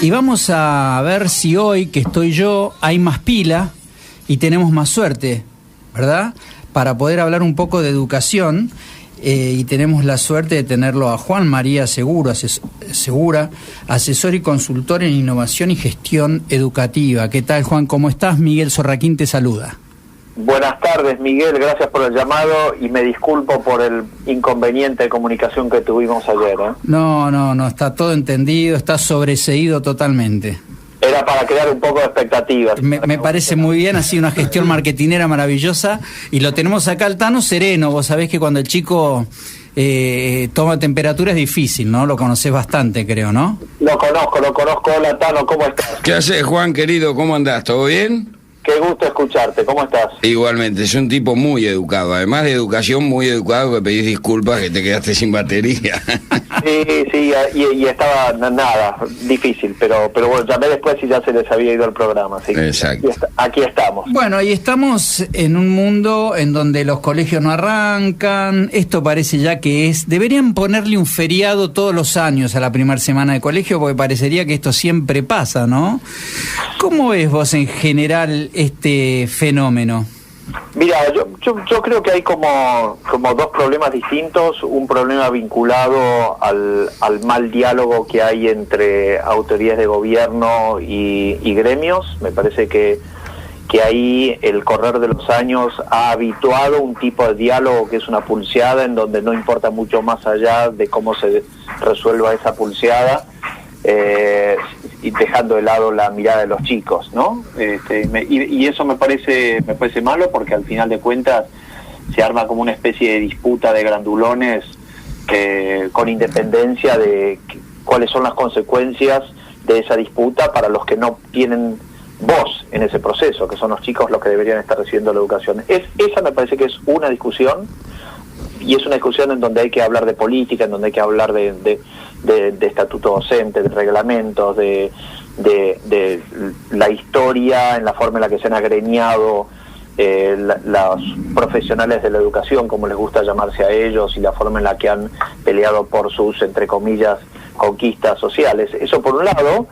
Y vamos a ver si hoy, que estoy yo, hay más pila y tenemos más suerte, ¿verdad? Para poder hablar un poco de educación, y tenemos la suerte de tenerlo a Juan María Segura, asesor y consultor en innovación y gestión educativa. ¿Qué tal, Juan? ¿Cómo estás? Miguel Sorraquín te saluda. Buenas tardes, Miguel, gracias por el llamado y me disculpo por el inconveniente de comunicación que tuvimos ayer. No, está todo entendido, está sobreseído totalmente. Era para crear un poco de expectativas. Me parece muy bien, ha sido una gestión marketinera maravillosa y lo tenemos acá al Tano sereno. Vos sabés que cuando el chico toma temperatura es difícil, ¿no? Lo conocés bastante, creo, ¿no? Lo conozco. Hola, Tano, ¿cómo estás? ¿Qué haces, Juan, querido? ¿Cómo andás? ¿Todo bien? Qué gusto escucharte, ¿cómo estás? Igualmente, es un tipo muy educado, además de educación, muy educado, que pedís disculpas que te quedaste sin batería. Sí, y estaba difícil, pero bueno, llamé después y ya se les había ido el programa, así que exacto. Aquí estamos. Bueno, y estamos en un mundo en donde los colegios no arrancan, esto parece ya que deberían ponerle un feriado todos los años a la primera semana de colegio, porque parecería que esto siempre pasa, ¿no? ¿Cómo ves vos en general este fenómeno? Mira, yo creo que hay como dos problemas distintos, un problema vinculado al mal diálogo que hay entre autoridades de gobierno y gremios. Me parece que ahí el correr de los años ha habituado un tipo de diálogo que es una pulseada, en donde no importa mucho más allá de cómo se resuelva esa pulseada, y dejando de lado la mirada de los chicos, ¿no? Y eso me parece malo, porque al final de cuentas se arma como una especie de disputa de grandulones, con independencia de cuáles son las consecuencias de esa disputa para los que no tienen voz en ese proceso, que son los chicos los que deberían estar recibiendo la educación. Esa me parece que es una discusión, y es una discusión en donde hay que hablar de política, en donde hay que hablar de estatuto docente, de reglamentos, de la historia, en la forma en la que se han agremiado los profesionales de la educación, como les gusta llamarse a ellos, y la forma en la que han peleado por sus, entre comillas, conquistas sociales. Eso por un lado.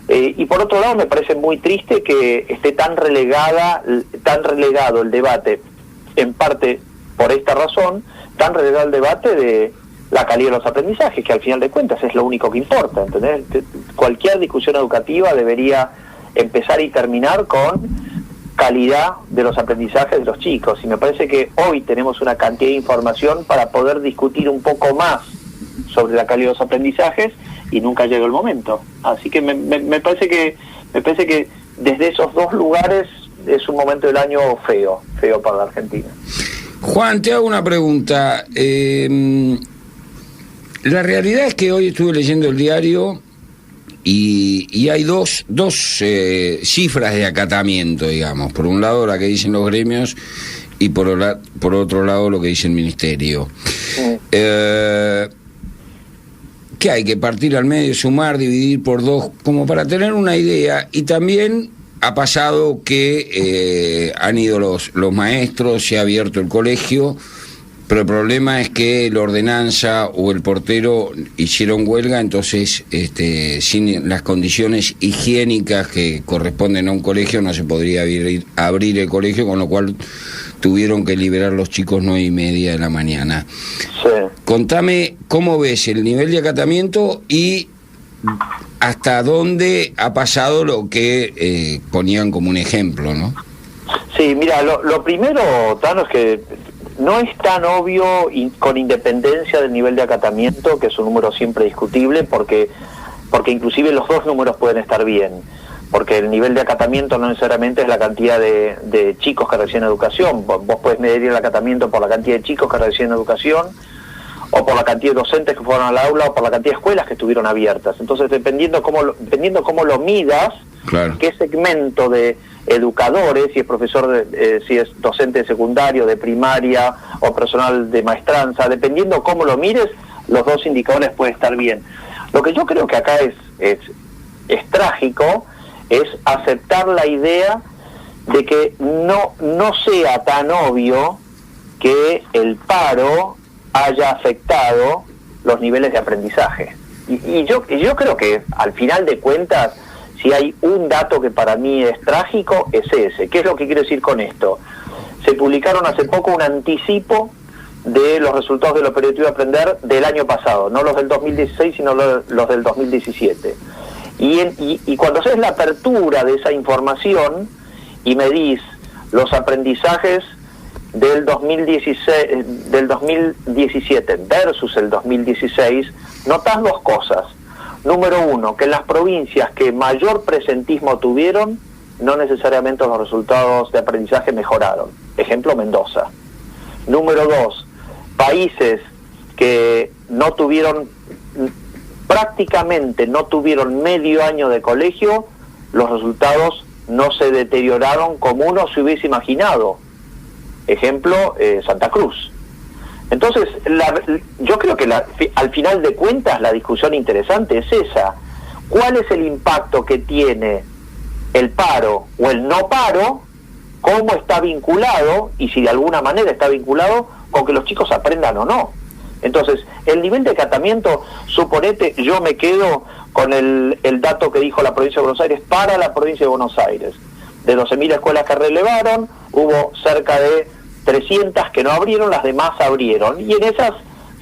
Y por otro lado, me parece muy triste que esté tan relegado el debate, en parte por esta razón, tan relegado el debate de la calidad de los aprendizajes, que al final de cuentas es lo único que importa, ¿entendés? Cualquier discusión educativa debería empezar y terminar con calidad de los aprendizajes de los chicos, y me parece que hoy tenemos una cantidad de información para poder discutir un poco más sobre la calidad de los aprendizajes, y nunca llegó el momento. Así que me parece que desde esos dos lugares es un momento del año feo para la Argentina. Juan, te hago una pregunta. La realidad es que hoy estuve leyendo el diario y hay dos cifras de acatamiento, digamos. Por un lado la que dicen los gremios y por otro lado lo que dice el ministerio. Que hay que partir al medio, sumar, dividir por dos, como para tener una idea. Y también ha pasado que han ido los maestros, se ha abierto el colegio, pero el problema es que la ordenanza o el portero hicieron huelga, entonces sin las condiciones higiénicas que corresponden a un colegio no se podría abrir el colegio, con lo cual tuvieron que liberar los chicos 9:30 de la mañana. Sí. Contame cómo ves el nivel de acatamiento y hasta dónde ha pasado lo que ponían como un ejemplo, ¿no? Sí, mira, lo primero, Tano, es que no es tan obvio, con independencia del nivel de acatamiento, que es un número siempre discutible, porque inclusive los dos números pueden estar bien, porque el nivel de acatamiento no necesariamente es la cantidad de chicos que reciben educación. Vos podés medir el acatamiento por la cantidad de chicos que reciben educación, o por la cantidad de docentes que fueron al aula, o por la cantidad de escuelas que estuvieron abiertas. Entonces, dependiendo cómo lo midas, claro, qué segmento de educadores, si es profesor, si es docente de secundario, de primaria, o personal de maestranza, dependiendo cómo lo mires, los dos indicadores pueden estar bien. Lo que yo creo que acá es trágico, es aceptar la idea de que no sea tan obvio que el paro haya afectado los niveles de aprendizaje. Y yo creo que al final de cuentas, si hay un dato que para mí es trágico, es ese. ¿Qué es lo que quiero decir con esto? Se publicaron hace poco un anticipo de los resultados del Operativo Aprender del año pasado, no los del 2016, sino los del 2017. Y cuando haces la apertura de esa información y medís los aprendizajes del 2017 versus el 2016, notás dos cosas. Número uno, que en las provincias que mayor presentismo tuvieron, no necesariamente los resultados de aprendizaje mejoraron. Ejemplo, Mendoza. Número dos, países que no tuvieron, prácticamente no tuvieron medio año de colegio, los resultados no se deterioraron como uno se hubiese imaginado. Ejemplo, Santa Cruz. Entonces, yo creo que al final de cuentas la discusión interesante es esa. ¿Cuál es el impacto que tiene el paro o el no paro? ¿Cómo está vinculado? Y si de alguna manera está vinculado con que los chicos aprendan o no. Entonces, el nivel de acatamiento, suponete, yo me quedo con el dato que dijo la provincia de Buenos Aires para la provincia de Buenos Aires. De 12.000 escuelas que relevaron, hubo cerca de 300 que no abrieron, las demás abrieron. Y en esas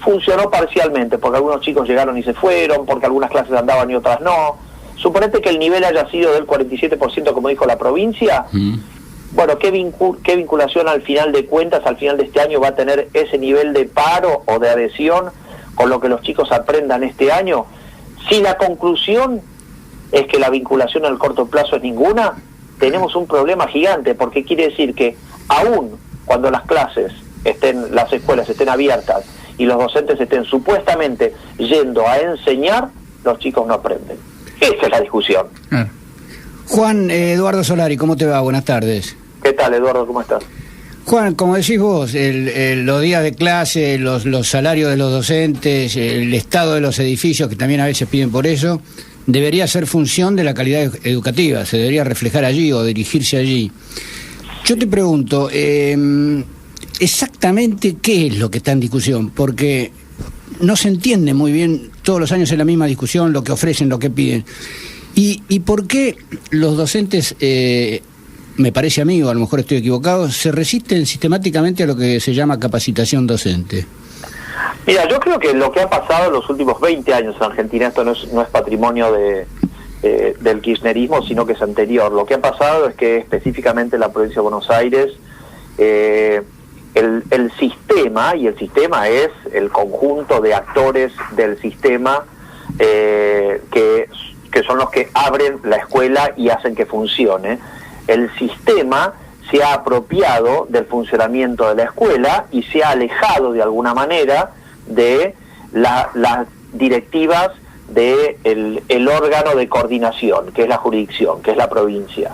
funcionó parcialmente, porque algunos chicos llegaron y se fueron, porque algunas clases andaban y otras no. Suponete que el nivel haya sido del 47%, como dijo la provincia. Bueno, ¿qué vinculación al final de cuentas, al final de este año va a tener ese nivel de paro o de adhesión con lo que los chicos aprendan este año? Si la conclusión es que la vinculación al corto plazo es ninguna, tenemos un problema gigante, porque quiere decir que aún cuando las escuelas estén abiertas y los docentes estén supuestamente yendo a enseñar, los chicos no aprenden. Esa es la discusión. Juan, Eduardo Solari, ¿cómo te va? Buenas tardes. ¿Qué tal, Eduardo? ¿Cómo estás? Juan, como decís vos, los días de clase, los salarios de los docentes, el estado de los edificios, que también a veces piden por eso, debería ser función de la calidad educativa, se debería reflejar allí o dirigirse allí. Yo te pregunto, exactamente qué es lo que está en discusión, porque no se entiende muy bien, todos los años es la misma discusión, lo que ofrecen, lo que piden. ¿Y por qué los docentes, me parece a mí, o a lo mejor estoy equivocado, se resisten sistemáticamente a lo que se llama capacitación docente? Mira, yo creo que lo que ha pasado en los últimos 20 años en Argentina, esto no es patrimonio del kirchnerismo, sino que es anterior. Lo que ha pasado es que específicamente en la provincia de Buenos Aires, el sistema, y el sistema es el conjunto de actores del sistema que son los que abren la escuela y hacen que funcione. El sistema se ha apropiado del funcionamiento de la escuela y se ha alejado de alguna manera de las directivas del órgano de coordinación, que es la jurisdicción, que es la provincia.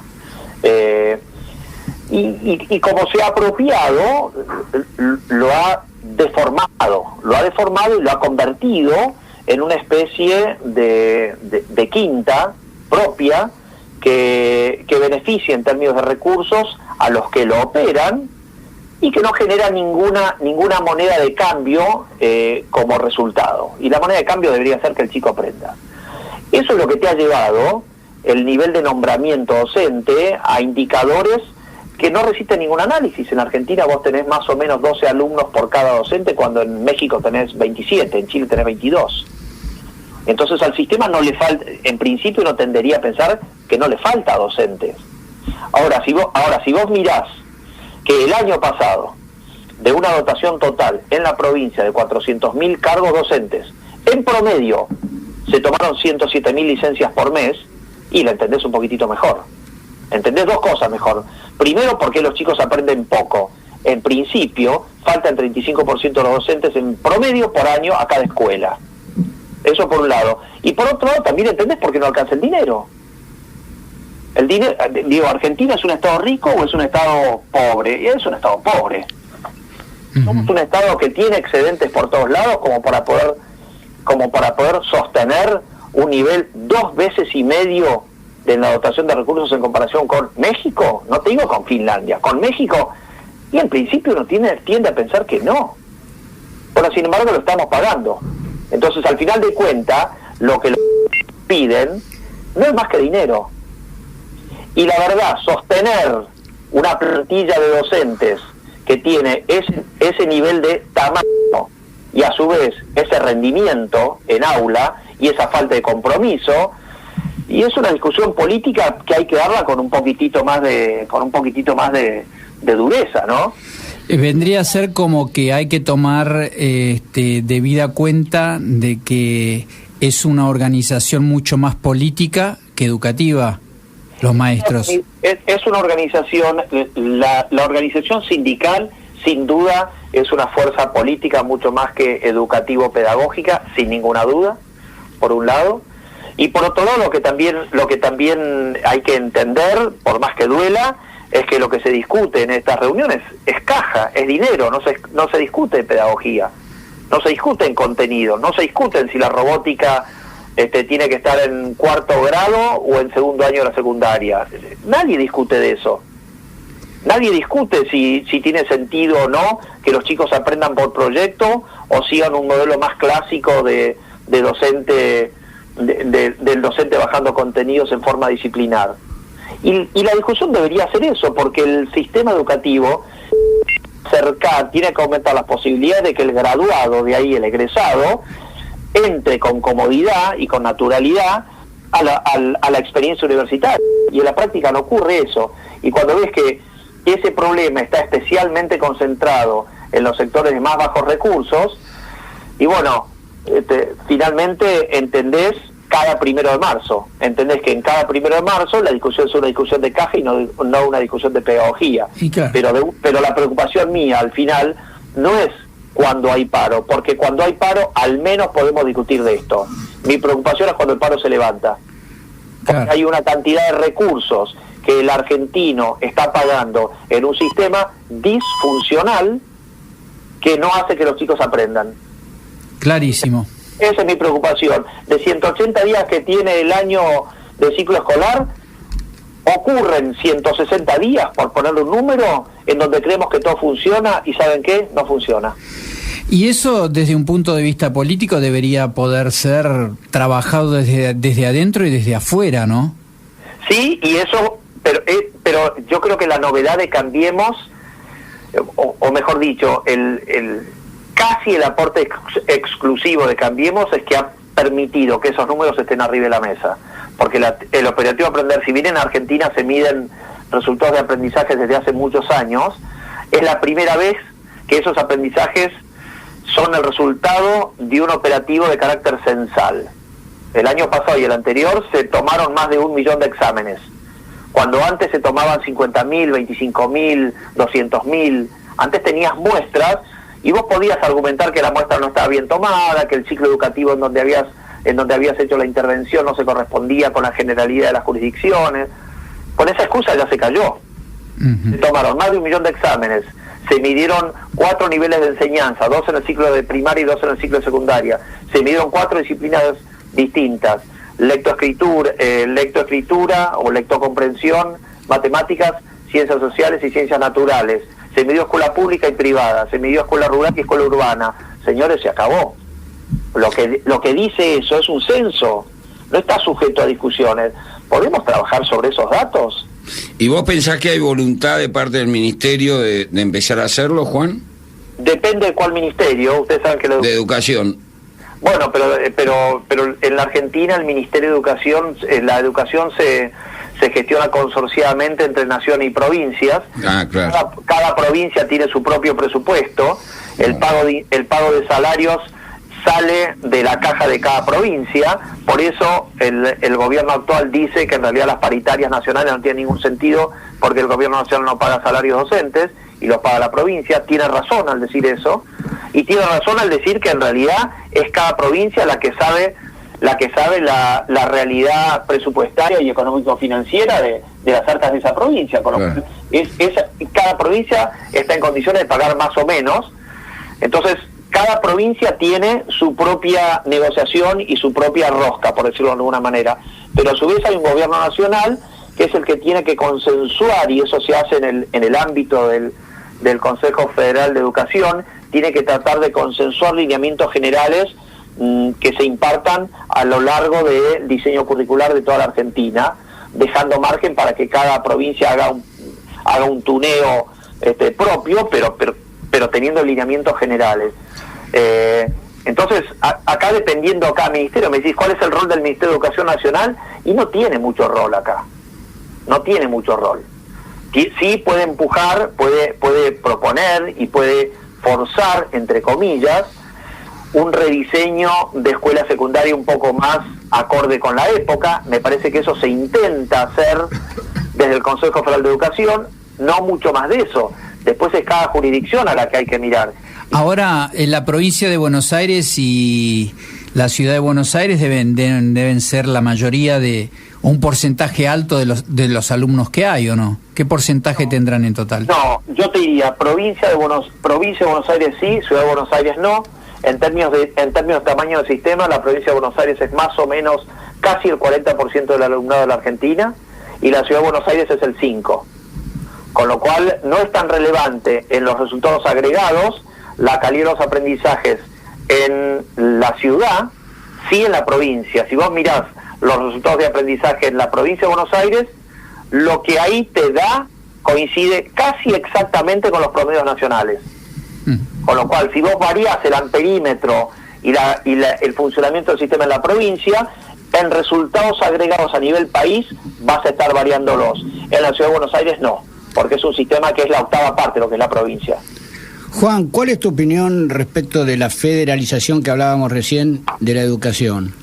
Y como se ha apropiado, lo ha deformado y lo ha convertido en una especie de quinta propia que beneficia en términos de recursos a los que lo operan y que no genera ninguna moneda de cambio como resultado. Y la moneda de cambio debería ser que el chico aprenda. Eso es lo que te ha llevado el nivel de nombramiento docente a indicadores que no resisten ningún análisis. En Argentina vos tenés más o menos 12 alumnos por cada docente, cuando en México tenés 27, en Chile tenés 22. Entonces al sistema no le falta, en principio uno tendería a pensar que no le falta docentes. Ahora, si vos mirás que el año pasado, de una dotación total en la provincia de 400.000 cargos docentes, en promedio se tomaron 107.000 licencias por mes, y la entendés un poquitito mejor. Entendés dos cosas mejor. Primero, porque los chicos aprenden poco. En principio, falta el 35% de los docentes en promedio por año a cada escuela. Eso por un lado. Y por otro lado, también entendés por qué no alcanza el dinero. El dinero, ¿Argentina es un estado rico o es un estado pobre? Y es un estado pobre. Somos un estado que tiene excedentes por todos lados como para poder sostener un nivel 2,5 veces de la dotación de recursos en comparación con México. No te digo con Finlandia, con México. Y en principio uno tiende a pensar que no. Pero sin embargo lo estamos pagando. Entonces, al final de cuentas, lo que piden no es más que dinero. Y la verdad, sostener una plantilla de docentes que tiene ese nivel de tamaño y a su vez ese rendimiento en aula y esa falta de compromiso, y es una discusión política que hay que darla con un poquitito más de dureza, ¿no? Vendría a ser como que hay que tomar debida cuenta de que es una organización mucho más política que educativa, los maestros. Es una organización, la organización sindical sin duda es una fuerza política mucho más que educativo-pedagógica, sin ninguna duda, por un lado. Y por otro lado, lo que también hay que entender, por más que duela, es que lo que se discute en estas reuniones es caja, es dinero, no se discute en pedagogía, no se discute en contenido, no se discute en si la robótica tiene que estar en 4º grado o en 2º año de la secundaria. Nadie discute de eso. Nadie discute si tiene sentido o no que los chicos aprendan por proyecto o sigan un modelo más clásico de docente, del docente bajando contenidos en forma disciplinar. Y la discusión debería ser eso, porque el sistema educativo tiene que aumentar las posibilidades de que el graduado, de ahí el egresado, entre con comodidad y con naturalidad a la experiencia universitaria. Y en la práctica no ocurre eso. Y cuando ves que ese problema está especialmente concentrado en los sectores de más bajos recursos, y bueno, finalmente entendés cada 1 de marzo. Entendés que en cada 1 de marzo la discusión es una discusión de caja y no una discusión de pedagogía. Sí, claro. Pero la preocupación mía al final no es cuando hay paro, porque cuando hay paro al menos podemos discutir de esto. Mi preocupación es cuando el paro se levanta. Porque Claro. hay una cantidad de recursos que el argentino está pagando en un sistema disfuncional que no hace que los chicos aprendan. Clarísimo. Esa es mi preocupación. De 180 días que tiene el año de ciclo escolar, ocurren 160 días, por ponerle un número, en donde creemos que todo funciona y ¿saben qué? No funciona. Y eso, desde un punto de vista político, debería poder ser trabajado desde adentro y desde afuera, ¿no? Sí, y eso, pero yo creo que la novedad de Cambiemos, o mejor dicho, casi el aporte exclusivo de Cambiemos es que ha permitido que esos números estén arriba de la mesa. Porque el operativo Aprender, si bien en Argentina se miden resultados de aprendizaje desde hace muchos años, es la primera vez que esos aprendizajes son el resultado de un operativo de carácter censal. El año pasado y el anterior se tomaron más de 1 millón de exámenes, cuando antes se tomaban 50.000, 25.000, 200.000. Antes tenías muestras y vos podías argumentar que la muestra no estaba bien tomada, que el ciclo educativo en donde habías hecho la intervención no se correspondía con la generalidad de las jurisdicciones. Con esa excusa ya se cayó. Uh-huh. Se tomaron más de 1 millón de exámenes, se midieron 4 niveles de enseñanza, 2 en el ciclo de primaria y 2 en el ciclo de secundaria, se midieron 4 disciplinas distintas: lectoescritura o lectocomprensión, matemáticas, ciencias sociales y ciencias naturales. Se midió escuela pública y privada, se midió escuela rural y escuela urbana. Señores, se acabó. Lo que dice eso es un censo, no está sujeto a discusiones. ¿Podemos trabajar sobre esos datos? ¿Y vos pensás que hay voluntad de parte del ministerio de empezar a hacerlo, Juan? Depende de cuál ministerio. Ustedes saben que de educación. Bueno, pero en la Argentina el Ministerio de Educación, la educación se gestiona consorciadamente entre nación y provincias. Ah, claro. Cada provincia tiene su propio presupuesto. El pago de salarios sale de la caja de cada provincia. Por eso el gobierno actual dice que en realidad las paritarias nacionales no tienen ningún sentido, porque el gobierno nacional no paga salarios docentes y los paga la provincia. Tiene razón al decir eso, y tiene razón al decir que en realidad es cada provincia la que sabe la realidad presupuestaria y económico-financiera de las arcas de esa provincia. Con lo cual, cada provincia está en condiciones de pagar más o menos. Entonces, cada provincia tiene su propia negociación y su propia rosca, por decirlo de alguna manera. Pero a su vez hay un gobierno nacional que es el que tiene que consensuar, y eso se hace en el ámbito del Consejo Federal de Educación. Tiene que tratar de consensuar lineamientos generales que se impartan a lo largo del diseño curricular de toda la Argentina, dejando margen para que cada provincia haga un tuneo propio, pero teniendo lineamientos generales. Entonces, acá dependiendo cada ministerio, me decís, ¿cuál es el rol del Ministerio de Educación Nacional? Y no tiene mucho rol acá, no tiene mucho rol. Sí puede empujar, puede proponer y puede forzar, entre comillas, un rediseño de escuela secundaria un poco más acorde con la época. Me parece que eso se intenta hacer desde el Consejo Federal de Educación, no mucho más de eso. Después es cada jurisdicción a la que hay que mirar. Ahora, en la provincia de Buenos Aires y la ciudad de Buenos Aires deben ser la mayoría de un porcentaje alto de los alumnos que hay, ¿o no? ¿Qué porcentaje tendrán en total? No, yo te diría, provincia de Buenos Aires sí, ciudad de Buenos Aires no. En términos de tamaño del sistema, la provincia de Buenos Aires es más o menos casi el 40% del alumnado de la Argentina, y la ciudad de Buenos Aires es el 5%. Con lo cual no es tan relevante en los resultados agregados la calidad de los aprendizajes en la ciudad, sí en la provincia. Si vos mirás los resultados de aprendizaje en la provincia de Buenos Aires, lo que ahí te da coincide casi exactamente con los promedios nacionales. Con lo cual, si vos varías el amperímetro y el funcionamiento del sistema en la provincia, en resultados agregados a nivel país vas a estar variándolos. En la ciudad de Buenos Aires no, porque es un sistema que es la octava parte de lo que es la provincia. Juan, ¿cuál es tu opinión respecto de la federalización que hablábamos recién de la educación?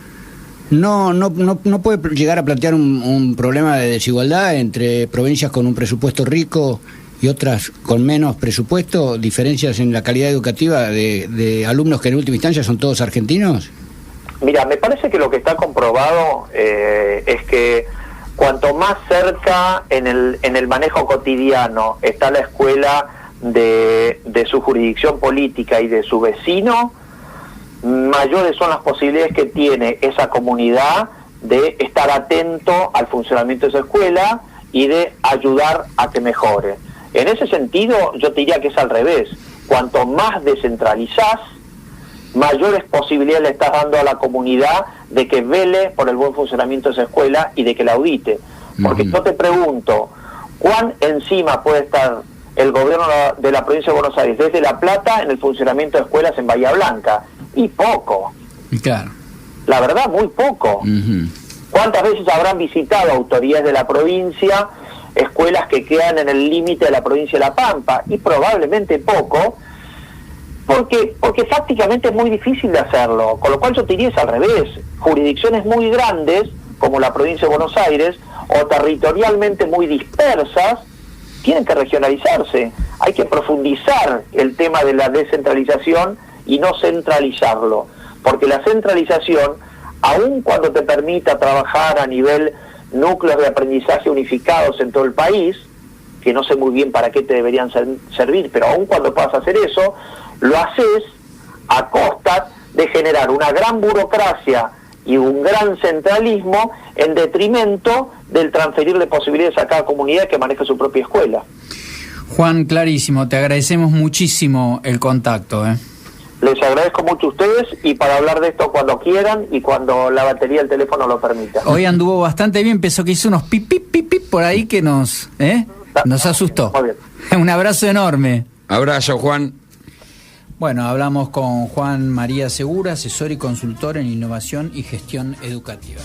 ¿No puede llegar a plantear un problema de desigualdad entre provincias con un presupuesto rico y otras con menos presupuesto, diferencias en la calidad educativa de alumnos que en última instancia son todos argentinos? Mira, me parece que lo que está comprobado es que cuanto más cerca en el manejo cotidiano está la escuela de su jurisdicción política y de su vecino, mayores son las posibilidades que tiene esa comunidad de estar atento al funcionamiento de esa escuela y de ayudar a que mejore. En ese sentido, yo te diría que es al revés. Cuanto más descentralizás, mayores posibilidades le estás dando a la comunidad de que vele por el buen funcionamiento de esa escuela y de que la audite. Porque yo te pregunto, ¿cuán encima puede estar el gobierno de la provincia de Buenos Aires desde La Plata en el funcionamiento de escuelas en Bahía Blanca? Y poco. Claro. La verdad, muy poco. ¿Cuántas veces habrán visitado autoridades de la provincia escuelas que quedan en el límite de la provincia de La Pampa? Y probablemente poco, porque fácticamente es muy difícil de hacerlo. Con lo cual yo te diría es al revés. Jurisdicciones muy grandes, como la provincia de Buenos Aires, o territorialmente muy dispersas, tienen que regionalizarse. Hay que profundizar el tema de la descentralización y no centralizarlo, porque la centralización, aun cuando te permita trabajar a nivel núcleos de aprendizaje unificados en todo el país, que no sé muy bien para qué te deberían servir, pero aun cuando puedas hacer eso, lo haces a costa de generar una gran burocracia y un gran centralismo en detrimento del transferirle posibilidades a cada comunidad que maneje su propia escuela. Juan, clarísimo, te agradecemos muchísimo el contacto. Les agradezco mucho a ustedes, y para hablar de esto cuando quieran y cuando la batería del teléfono lo permita. Hoy anduvo bastante bien, pensó que hizo unos pip, pip, pip, pip por ahí que nos asustó. Muy bien. Un abrazo enorme. Abrazo, Juan. Bueno, hablamos con Juan María Segura, asesor y consultor en innovación y gestión educativa.